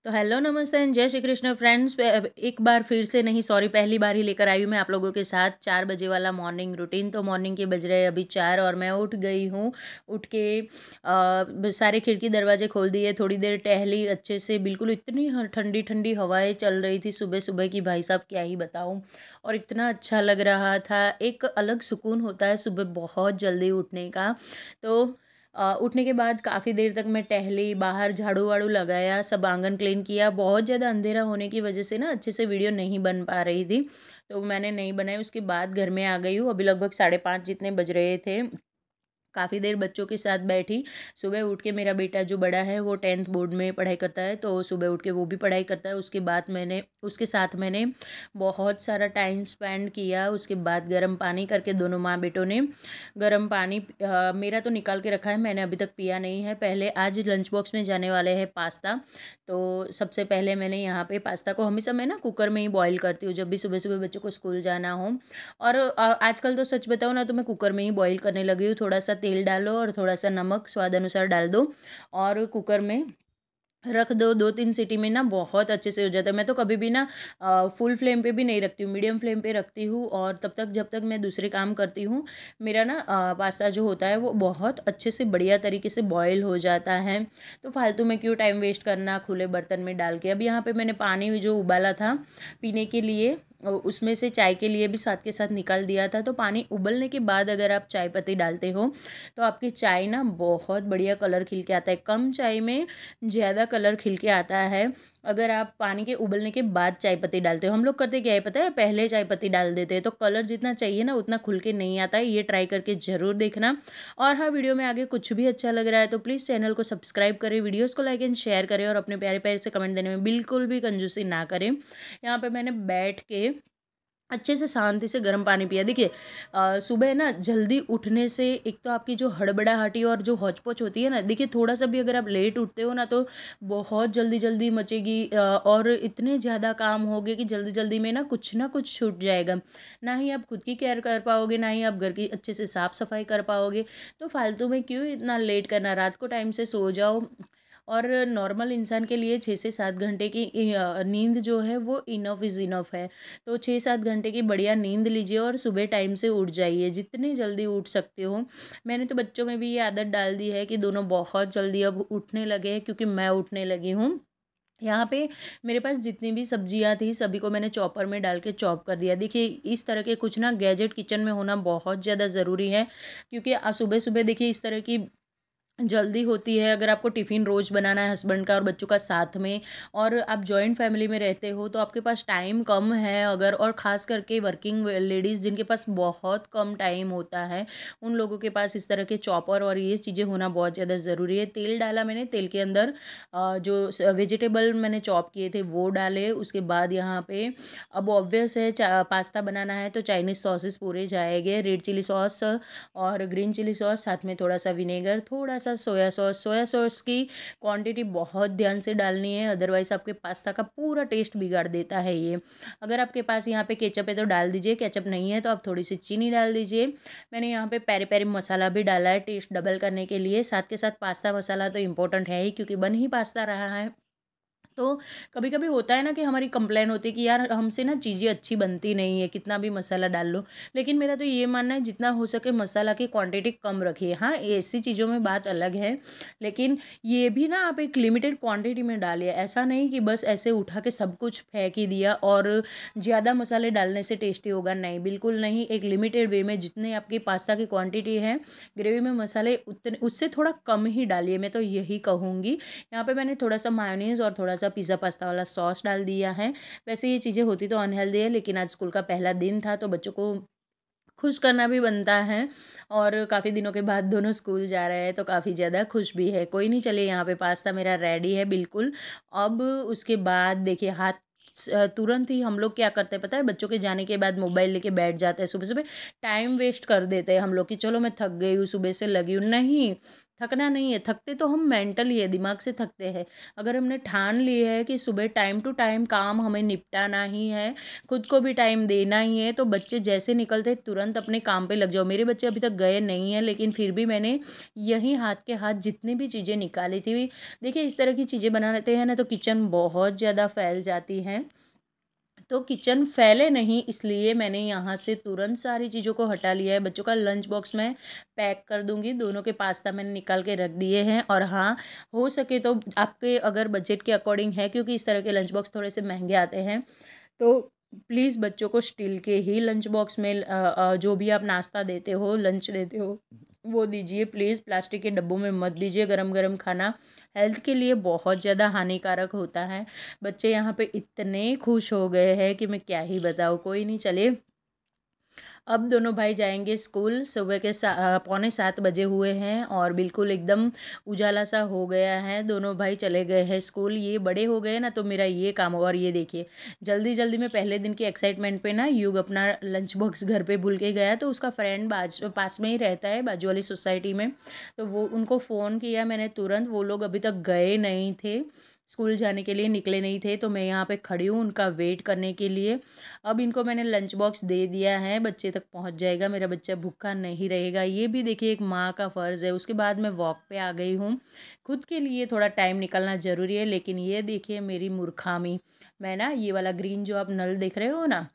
तो हेलो नमस्ते एंड जय श्री कृष्ण फ्रेंड्स। एक बार फिर से नहीं, सॉरी, पहली बार ही लेकर आई हूँ मैं आप लोगों के साथ 4 बजे वाला मॉर्निंग रूटीन। तो मॉर्निंग के बज रहे अभी 4 और मैं उठ गई हूँ। उठ के सारे खिड़की दरवाजे खोल दिए, थोड़ी देर टहली अच्छे से। बिल्कुल इतनी ठंडी ठंडी हवाएं चल रही थी सुबह सुबह की, भाई साहब क्या ही बताऊँ। और इतना अच्छा लग रहा था, एक अलग सुकून होता है सुबह बहुत जल्दी उठने का। तो उठने के बाद काफ़ी देर तक मैं टहली, बाहर झाड़ू वाड़ू लगाया, सब आंगन क्लीन किया। बहुत ज़्यादा अंधेरा होने की वजह से ना अच्छे से वीडियो नहीं बन पा रही थी, तो मैंने नहीं बनाई। उसके बाद घर में आ गई हूँ, अभी लगभग 5:30 जितने बज रहे थे। काफ़ी देर बच्चों के साथ बैठी। सुबह उठ के मेरा बेटा जो बड़ा है वो 10th बोर्ड में पढ़ाई करता है, तो सुबह उठ के वो भी पढ़ाई करता है। उसके साथ मैंने बहुत सारा टाइम स्पेंड किया। उसके बाद गर्म पानी करके दोनों माँ बेटों ने गर्म पानी मेरा तो निकाल के रखा है, मैंने अभी तक पिया नहीं है। पहले आज लंच बॉक्स में जाने वाले हैं पास्ता, तो सबसे पहले मैंने यहाँ पे पास्ता को, हमेशा मैं ना कुकर में ही बॉईल करती हूँ जब भी सुबह सुबह बच्चों को स्कूल जाना हो। और आजकल तो सच बताओ ना तो मैं कुकर में ही बॉईल करने लगी हूँ। थोड़ा सा तेल डालो और थोड़ा सा नमक स्वाद अनुसार डाल दो और कुकर में रख दो। 2-3 सीटी में ना बहुत अच्छे से हो जाता है। मैं तो कभी भी ना फुल फ्लेम पे भी नहीं रखती हूँ, मीडियम फ्लेम पे रखती हूँ। और तब तक जब तक मैं दूसरे काम करती हूँ, मेरा ना पास्ता जो होता है वो बहुत अच्छे से बढ़िया तरीके से बॉयल हो जाता है। तो फालतू में क्यों टाइम वेस्ट करना खुले बर्तन में डाल के। अब यहाँ पे मैंने पानी जो उबाला था पीने के लिए, उसमें से चाय के लिए भी साथ के साथ निकाल दिया था। तो पानी उबलने के बाद अगर आप चाय पत्ती डालते हो तो आपकी चाय ना बहुत बढ़िया कलर खिल के आता है। कम चाय में ज़्यादा कलर खिल के आता है अगर आप पानी के उबलने के बाद चाय पत्ती डालते हो। हम लोग करते क्या है पता है, पहले चाय पत्ती डाल देते हैं तो कलर जितना चाहिए ना उतना खुल के नहीं आता है। ये ट्राई करके ज़रूर देखना। और हाँ, वीडियो में आगे कुछ भी अच्छा लग रहा है तो प्लीज़ चैनल को सब्सक्राइब करें, वीडियोज़ को लाइक एंड शेयर करें और अपने प्यारे प्यारे से कमेंट देने में बिल्कुल भी कंजूसी ना करें। यहाँ पे मैंने बैठ के अच्छे से शांति से गर्म पानी पिया। देखिए सुबह ना जल्दी उठने से एक तो आपकी जो हड़बड़ाहटी और जो हौच-पौच होती है ना, देखिए थोड़ा सा भी अगर आप लेट उठते हो ना तो बहुत जल्दी-जल्दी मचेगी और इतने ज़्यादा काम होंगे कि जल्दी-जल्दी में ना कुछ छूट जाएगा। ना ही आप खुद की केयर कर पाओगे, ना ही आप घर की अच्छे से साफ-सफाई कर पाओगे। तो फालतू में क्यों इतना लेट करना, रात को टाइम से सो जाओ। और नॉर्मल इंसान के लिए 6 से 7 घंटे की नींद जो है वो इनफ इज़ इनफ है। तो 6-7 घंटे की बढ़िया नींद लीजिए और सुबह टाइम से उठ जाइए, जितनी जल्दी उठ सकते हो। मैंने तो बच्चों में भी ये आदत डाल दी है कि दोनों बहुत जल्दी अब उठने लगे हैं क्योंकि मैं उठने लगी हूँ। यहाँ पे मेरे पास जितनी भी सब्जियाँ थी सभी को मैंने चॉपर में डाल के चॉप कर दिया। देखिए इस तरह के कुछ ना गैजेट किचन में होना बहुत ज़्यादा ज़रूरी है, क्योंकि सुबह-सुबह देखिए इस तरह की जल्दी होती है। अगर आपको टिफ़िन रोज़ बनाना है हस्बैंड का और बच्चों का साथ में, और आप जॉइंट फैमिली में रहते हो तो आपके पास टाइम कम है अगर, और ख़ास करके वर्किंग लेडीज़ जिनके पास बहुत कम टाइम होता है, उन लोगों के पास इस तरह के चॉपर और ये चीज़ें होना बहुत ज़्यादा ज़रूरी है। तेल डाला मैंने, तेल के अंदर जो वेजिटेबल मैंने चॉप किए थे वो डाले। उसके बाद यहाँ पे अब ऑब्वियस है पास्ता बनाना है तो चाइनीज़ सॉसेस पूरे जाएंगे, रेड चिली सॉस और ग्रीन चिली सॉस, साथ में थोड़ा सा विनेगर, थोड़ा सा सोया सॉस। सोया सॉस की क्वांटिटी बहुत ध्यान से डालनी है, अदरवाइज़ आपके पास्ता का पूरा टेस्ट बिगाड़ देता है ये। अगर आपके पास यहाँ पे केचप है तो डाल दीजिए, केचप नहीं है तो आप थोड़ी सी चीनी डाल दीजिए। मैंने यहाँ पे पेरी पेरी मसाला भी डाला है टेस्ट डबल करने के लिए। साथ के साथ पास्ता मसाला तो इम्पोर्टेंट है ही, क्योंकि बन ही पास्ता रहा है। तो कभी-कभी होता है ना कि हमारी कंप्लेन होती है कि यार हमसे ना चीज़ें अच्छी बनती नहीं है, कितना भी मसाला डाल लो। लेकिन मेरा तो ये मानना है जितना हो सके मसाला की क्वांटिटी कम रखिए। हाँ, ऐसी चीज़ों में बात अलग है, लेकिन ये भी ना आप एक लिमिटेड क्वांटिटी में डालिए। ऐसा नहीं कि बस ऐसे उठा के सब कुछ फेंक ही दिया और ज़्यादा मसाले डालने से टेस्टी होगा, नहीं, बिल्कुल नहीं। एक लिमिटेड वे में जितने आपकी पास्ता की क्वांटिटी है, ग्रेवी में मसाले उतने उससे थोड़ा कम ही डालिए, मैं तो यही कहूँगी। यहाँ पे मैंने थोड़ा सा मायोनीज़ और थोड़ा सा पिज़्ज़ा पास्ता वाला सॉस डाल दिया है। वैसे ये चीज़ें होती तो अनहेल्दी है, लेकिन आज स्कूल का पहला दिन था तो बच्चों को खुश करना भी बनता है। और काफ़ी दिनों के बाद दोनों स्कूल जा रहे हैं तो काफ़ी ज़्यादा खुश भी है। कोई नहीं, चलिए यहाँ पे पास्ता मेरा रेडी है बिल्कुल। अब उसके बाद देखिए हाथ तुरंत ही हम लोग क्या करते हैं पता है, बच्चों के जाने के बाद मोबाइल लेके बैठ जाते हैं। सुबह-सुबह टाइम वेस्ट कर देते हैं हम लोग कि चलो मैं थक गई हूँ, सुबह से लगी हूँ। नहीं, थकना नहीं है, थकते तो हम मेंटली है, दिमाग से थकते हैं। अगर हमने ठान ली है कि सुबह टाइम टू टाइम काम हमें निपटाना ही है, खुद को भी टाइम देना ही है, तो बच्चे जैसे निकलते तुरंत अपने काम पे लग जाओ। मेरे बच्चे अभी तक गए नहीं हैं, लेकिन फिर भी मैंने यहीं हाथ के हाथ जितनी भी चीज़ें निकाली थी, देखिए इस तरह की चीज़ें बनाते हैं ना तो किचन बहुत ज़्यादा फैल जाती हैं। तो किचन फैले नहीं इसलिए मैंने यहाँ से तुरंत सारी चीज़ों को हटा लिया है। बच्चों का लंच बॉक्स मैं पैक कर दूँगी, दोनों के पास्ता मैंने निकाल के रख दिए हैं। और हाँ, हो सके तो आपके अगर बजट के अकॉर्डिंग है, क्योंकि इस तरह के लंच बॉक्स थोड़े से महंगे आते हैं, तो प्लीज़ बच्चों को स्टील के ही लंच बॉक्स में जो भी आप नाश्ता देते हो, लंच देते हो, वो दीजिए प्लीज़। प्लास्टिक के डब्बों में मत दीजिए। गरम गरम खाना हेल्थ के लिए बहुत ज़्यादा हानिकारक होता है। बच्चे यहाँ पे इतने खुश हो गए हैं कि मैं क्या ही बताऊँ। कोई नहीं, चलिए अब दोनों भाई जाएंगे स्कूल। सुबह के 6:45 बजे हुए हैं और बिल्कुल एकदम उजाला सा हो गया है। दोनों भाई चले गए हैं स्कूल। ये बड़े हो गए ना तो मेरा ये काम होगा। और ये देखिए, जल्दी जल्दी में पहले दिन की एक्साइटमेंट पे ना युग अपना लंच बॉक्स घर पे भूल के गया। तो उसका फ्रेंड पास में ही रहता है, बाजू वाली सोसाइटी में। तो वो उनको फ़ोन किया मैंने तुरंत। वो लोग अभी तक गए नहीं थे, स्कूल जाने के लिए निकले नहीं थे। तो मैं यहाँ पे खड़ी हूँ उनका वेट करने के लिए। अब इनको मैंने लंच बॉक्स दे दिया है, बच्चे तक पहुँच जाएगा, मेरा बच्चा भूखा नहीं रहेगा। ये भी देखिए एक माँ का फ़र्ज़ है। उसके बाद मैं वॉक पे आ गई हूँ। खुद के लिए थोड़ा टाइम निकालना ज़रूरी है, लेकिन ये देखिए मेरी मूर्खामी। मैं ना ये वाला ग्रीन जो आप नल देख रहे हो ना,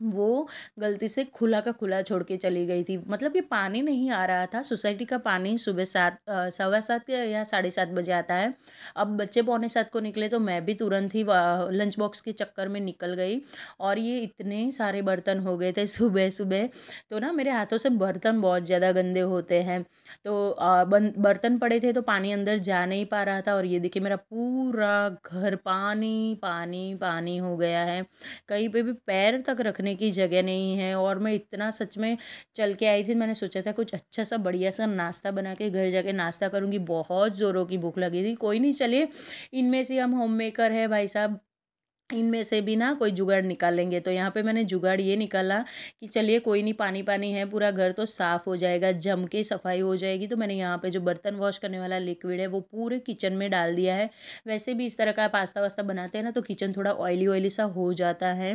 वो गलती से खुला का खुला छोड़ के चली गई थी। मतलब ये पानी नहीं आ रहा था। सोसाइटी का पानी सुबह 7 सवा 7 या 7:30 बजे आता है। अब बच्चे 6:45 को निकले तो मैं भी तुरंत ही लंच बॉक्स के चक्कर में निकल गई। और ये इतने सारे बर्तन हो गए थे सुबह सुबह। तो ना मेरे हाथों से बर्तन बहुत ज़्यादा गंदे होते हैं। तो बर्तन पड़े थे तो पानी अंदर जा नहीं पा रहा था। और ये देखिए मेरा पूरा घर पानी पानी पानी हो गया है। कहीं पे भी पैर तक रखने की जगह नहीं है। और मैं इतना सच में चल के आई थी, मैंने सोचा था कुछ अच्छा सा बढ़िया सा नाश्ता बना के घर जाके नाश्ता करूँगी। बहुत ज़ोरों की भूख लगी थी। कोई नहीं, चलिए इनमें से हम होम मेकर है भाई साहब, इनमें से भी ना कोई जुगाड़ निकाल लेंगे। तो यहाँ पे मैंने जुगाड़ ये निकाला कि चलिए कोई नहीं, पानी पानी है, पूरा घर तो साफ़ हो जाएगा, जम के सफाई हो जाएगी। तो मैंने यहाँ पे जो बर्तन वॉश करने वाला लिक्विड है वो पूरे किचन में डाल दिया है। वैसे भी इस तरह का पास्ता वास्ता बनाते हैं ना तो किचन थोड़ा ऑयली ऑयली सा हो जाता है।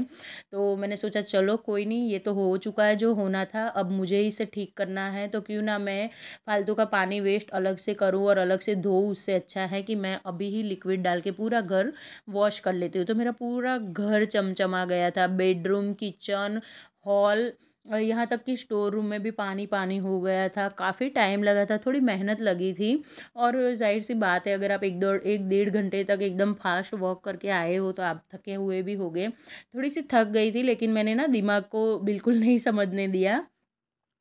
तो मैंने सोचा चलो कोई नहीं, ये तो हो चुका है जो होना था, अब मुझे ही इसे ठीक करना है। तो क्यों ना मैं फालतू का पानी वेस्ट अलग से करूँ और अलग से धोऊँ। उससे अच्छा है कि मैं अभी ही लिक्विड डाल के पूरा घर वॉश कर लेती हूँ। तो मेरा पूरा घर चमचमा गया था, बेडरूम, किचन, हॉल और यहाँ तक कि स्टोर रूम में भी पानी पानी हो गया था। काफ़ी टाइम लगा था, थोड़ी मेहनत लगी थी। और ज़ाहिर सी बात है, अगर आप 1 डेढ़ घंटे तक एकदम फास्ट वॉक करके आए हो तो आप थके हुए भी होगे। थोड़ी सी थक गई थी, लेकिन मैंने ना दिमाग को बिल्कुल नहीं समझने दिया।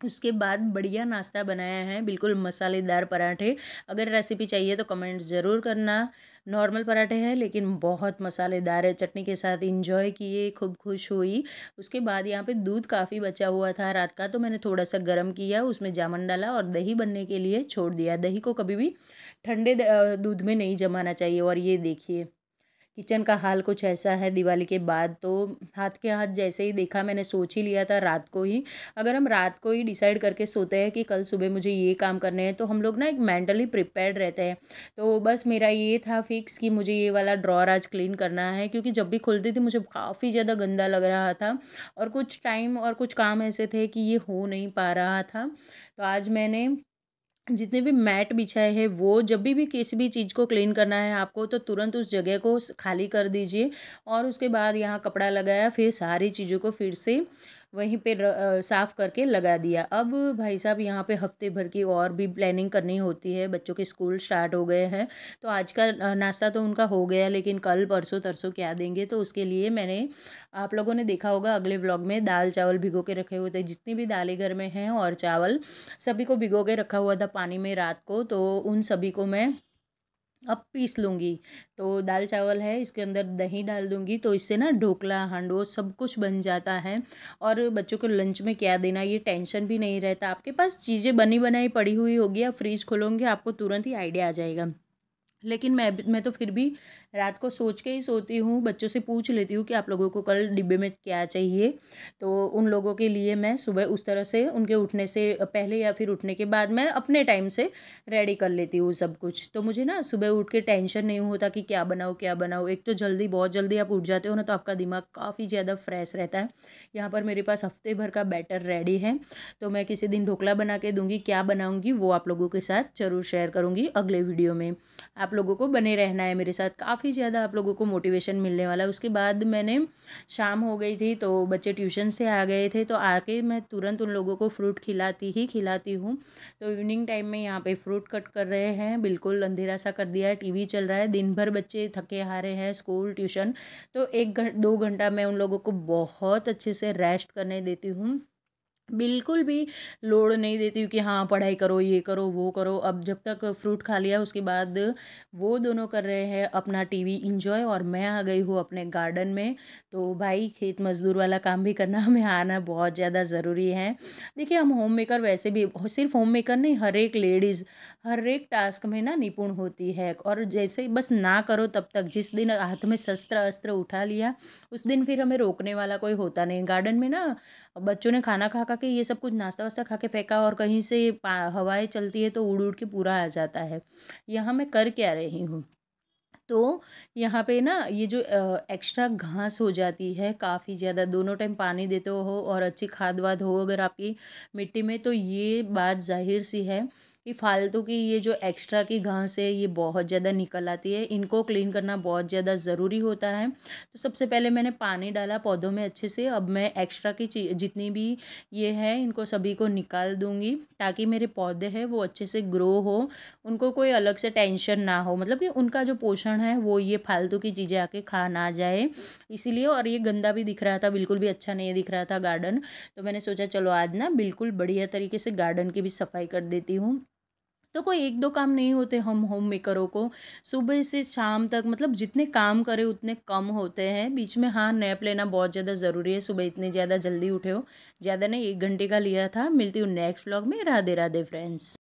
उसके बाद बढ़िया नाश्ता बनाया है, बिल्कुल मसालेदार पराठे। अगर रेसिपी चाहिए तो कमेंट ज़रूर करना। नॉर्मल पराठे हैं लेकिन बहुत मसालेदार है, चटनी के साथ इंजॉय किए, खूब खुश हुई। उसके बाद यहाँ पे दूध काफ़ी बचा हुआ था रात का, तो मैंने थोड़ा सा गर्म किया, उसमें जामुन डाला और दही बनने के लिए छोड़ दिया। दही को कभी भी ठंडे दूध में नहीं जमाना चाहिए। और ये देखिए किचन का हाल कुछ ऐसा है दिवाली के बाद। तो हाथ के हाथ जैसे ही देखा, मैंने सोच ही लिया था रात को ही। अगर हम रात को ही डिसाइड करके सोते हैं कि कल सुबह मुझे ये काम करने हैं, तो हम लोग ना एक मेंटली प्रिपेयर्ड रहते हैं। तो बस मेरा ये था फिक्स कि मुझे ये वाला ड्रॉर आज क्लीन करना है, क्योंकि जब भी खुलती थी मुझे काफ़ी ज़्यादा गंदा लग रहा था। और कुछ टाइम और कुछ काम ऐसे थे कि ये हो नहीं पा रहा था। तो आज मैंने जितने भी मैट बिछाए हैं, वो जब भी किसी भी चीज़ को क्लीन करना है आपको, तो तुरंत उस जगह को खाली कर दीजिए। और उसके बाद यहाँ कपड़ा लगाया, फिर सारी चीज़ों को फिर से वहीं पे साफ़ करके लगा दिया। अब भाई साहब यहाँ पे हफ्ते भर की और भी प्लानिंग करनी होती है। बच्चों के स्कूल स्टार्ट हो गए हैं, तो आज का नाश्ता तो उनका हो गया, लेकिन कल परसों तरसों क्या देंगे, तो उसके लिए मैंने, आप लोगों ने देखा होगा अगले व्लॉग में, दाल चावल भिगो के रखे हुए थे। जितनी भी दालें घर में हैं और चावल, सभी को भिगो के रखा हुआ था पानी में रात को। तो उन सभी को मैं अब पीस लूँगी। तो दाल चावल है, इसके अंदर दही डाल दूँगी, तो इससे ना ढोकला, हांडो सब कुछ बन जाता है। और बच्चों को लंच में क्या देना ये टेंशन भी नहीं रहता। आपके पास चीज़ें बनी बनाई पड़ी हुई होगी, आप फ्रिज खोलोगे आपको तुरंत ही आइडिया आ जाएगा। लेकिन मैं तो फिर भी रात को सोच के ही सोती हूँ, बच्चों से पूछ लेती हूँ कि आप लोगों को कल डिब्बे में क्या चाहिए, तो उन लोगों के लिए मैं सुबह उस तरह से उनके उठने से पहले या फिर उठने के बाद मैं अपने टाइम से रेडी कर लेती हूँ सब कुछ। तो मुझे ना सुबह उठ के टेंशन नहीं होता कि क्या बनाऊँ क्या बनाऊँ। एक तो जल्दी बहुत जल्दी आप उठ जाते हो ना, तो आपका दिमाग काफ़ी ज़्यादा फ्रेश रहता है। यहाँ पर मेरे पास हफ्ते भर का बैटर रेडी है, तो मैं किसी दिन ढोकला बना के दूँगी। क्या बनाऊँगी वो आप लोगों के साथ ज़रूर शेयर करूँगी अगले वीडियो में। आप लोगों को बने रहना है मेरे साथ, काफ़ी ज़्यादा आप लोगों को मोटिवेशन मिलने वाला है। उसके बाद मैंने शाम हो गई थी, तो बच्चे ट्यूशन से आ गए थे, तो आके मैं तुरंत उन लोगों को फ्रूट खिलाती हूँ। तो इवनिंग टाइम में यहाँ पे फ्रूट कट कर रहे हैं, बिल्कुल अंधेरा सा कर दिया है, टीवी चल रहा है। दिन भर बच्चे थके हारे हैं, स्कूल ट्यूशन, तो 1 2 घंटा मैं उन लोगों को बहुत अच्छे से रेस्ट करने देती हूँ। बिल्कुल भी लोड नहीं देती हूँ कि हाँ पढ़ाई करो, ये करो, वो करो। अब जब तक फ्रूट खा लिया उसके बाद वो दोनों कर रहे हैं अपना टीवी इंजॉय, और मैं आ गई हूँ अपने गार्डन में। तो भाई खेत मज़दूर वाला काम भी करना हमें आना बहुत ज़्यादा ज़रूरी है। देखिए हम होम मेकर वैसे भी, सिर्फ होम मेकर नहीं, हर एक लेडीज़ हर एक टास्क में ना निपुण होती है। और जैसे ही बस ना करो तब तक, जिस दिन हाथ में शस्त्र अस्त्र उठा लिया उस दिन फिर हमें रोकने वाला कोई होता नहीं। गार्डन में ना बच्चों ने खाना खा खा के ये सब कुछ नाश्ता वास्ता खा के फेंका, और कहीं से हवाएं चलती है तो उड़ उड़ के पूरा आ जाता है। यहाँ मैं कर क्या रही हूँ, तो यहाँ पे ना ये जो एक्स्ट्रा घास हो जाती है काफ़ी ज़्यादा, दोनों टाइम पानी देते हो और अच्छी खाद वाद हो अगर आपकी मिट्टी में, तो ये बात जाहिर सी है कि फालतू की ये जो एक्स्ट्रा की घास है ये बहुत ज़्यादा निकल आती है। इनको क्लीन करना बहुत ज़्यादा ज़रूरी होता है। तो सबसे पहले मैंने पानी डाला पौधों में अच्छे से। अब मैं एक्स्ट्रा की जितनी भी ये है इनको सभी को निकाल दूँगी, ताकि मेरे पौधे हैं वो अच्छे से ग्रो हो, उनको कोई अलग से टेंशन ना हो, मतलब कि उनका जो पोषण है वो ये फालतू की चीज़ें आके खा ना जाए, इसीलिए। और ये गंदा भी दिख रहा था, बिल्कुल भी अच्छा नहीं दिख रहा था गार्डन, तो मैंने सोचा चलो आज ना बिल्कुल बढ़िया तरीके से गार्डन की भी सफाई कर देती हूँ। तो कोई 1 2 काम नहीं होते हम होम मेकरों को, सुबह से शाम तक मतलब जितने काम करें उतने कम होते हैं। बीच में हाँ नैप लेना बहुत ज़्यादा ज़रूरी है, सुबह इतनी ज़्यादा जल्दी उठे हो, ज़्यादा नहीं 1 घंटे का लिया था। मिलती हूँ नेक्स्ट व्लॉग में। राधे राधे फ्रेंड्स।